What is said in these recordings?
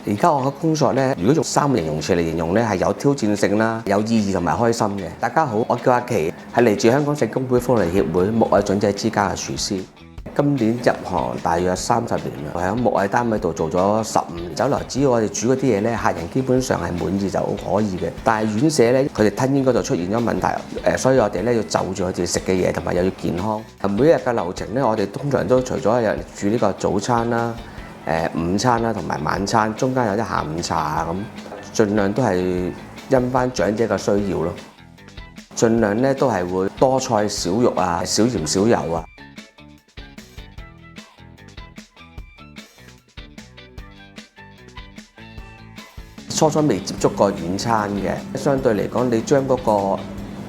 而家我嘅工作咧，如果用3個形容詞嚟形容咧，係有挑戰性啦，有意義同埋開心嘅。大家好，我叫阿琪，係嚟自香港聖公會福利協會木藝長者之家嘅廚師。今年入行大約30年啦，我喺木藝單位度做咗15年。酒樓只要我哋煮嗰啲嘢咧，客人基本上係滿意就可以嘅。但係院舍咧，佢哋吞嚥嗰度出現咗問題，所以我哋咧要就住佢哋食嘅嘢，同埋又要健康。每一日嘅流程咧，我哋通常都除咗有煮呢個早餐啦、午餐啦同埋晚餐，中間有啲下午茶啊咁，盡量都係因翻長者嘅需要咯。盡量咧都係會多菜少肉啊，少鹽少油啊。初初未接觸過軟餐嘅，相對嚟講，你將嗰個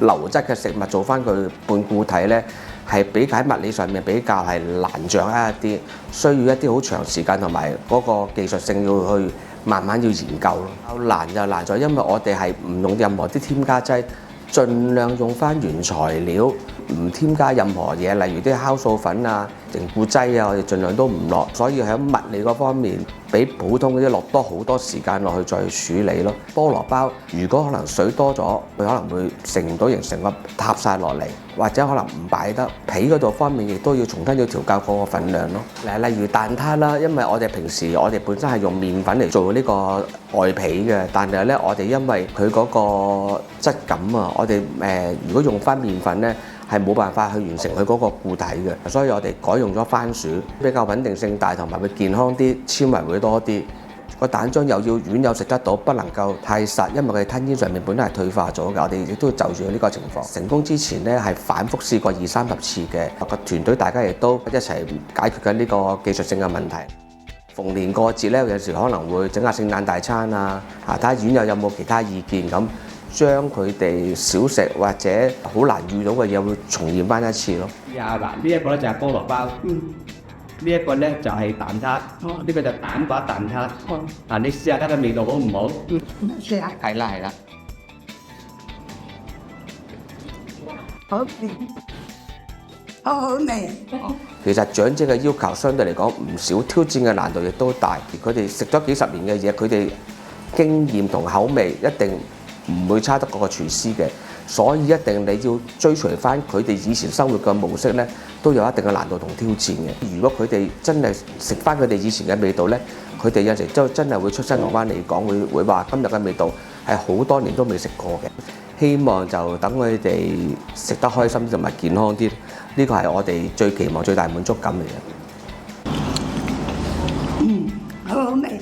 流質嘅食物做翻佢半固體咧，係比喺物理上面比較係難掌握一啲，需要一啲好長時間同埋嗰個技術性要去慢慢要研究咯。難就難在因為我哋係唔用任何啲添加劑，盡量用翻原材料，唔添加任何嘢，例如啲酵素粉啊、凝固劑啊，我哋盡量都唔落。所以喺物理嗰方面，比普通嗰啲落多好多時間落去再處理咯。菠蘿包如果可能水多咗，佢可能會成唔到形，成個塌晒落嚟，或者可能唔擺得。皮嗰度方面亦都要重新要調校嗰個份量咯。例如蛋撻啦，因為我哋平時我哋本身係用麵粉嚟做呢個外皮嘅，但係咧我哋因為佢嗰個質感啊，我哋如果用翻麵粉咧，係冇辦法去完成佢嗰個固體嘅，所以我哋改用咗番薯，比較穩定性大，同埋會健康啲，纖維會多啲。個蛋漿又要軟又食得到，不能夠太實，因為佢吞嚥上面本身係退化咗嘅。我哋亦都要就住呢個情況。成功之前咧係反覆試過20-30次嘅，個團隊大家亦都一齊解決緊呢個技術性嘅問題。逢年過節咧，有時可能會整下聖誕大餐啊，睇下院友有冇其他意見咁。將佢哋少食或者好難遇到嘅嘢，會重現翻一次咯。嗱，呢一個咧就係菠蘿包，呢一個咧就係蛋撻，呢個就蛋白蛋撻。嗱，你試下睇下味道好唔好？試下。係啦係啦。好味，好味。其實長者嘅要求相對嚟講唔少，挑戰嘅難度亦都大。佢哋食咗幾十年嘅嘢，佢哋經驗同口味一定唔會差得過個廚師嘅，所以一定你要追隨翻佢哋以前生活嘅模式咧，都有一定嘅難度同挑戰嘅。如果佢哋真係食翻佢哋以前嘅味道咧，佢哋有時都真係會出聲同翻嚟講，會話今日嘅味道係好多年都未食過嘅。希望就等佢哋食得開心同埋健康啲，呢個係我哋最期望、最大滿足感嚟嘅。好好味。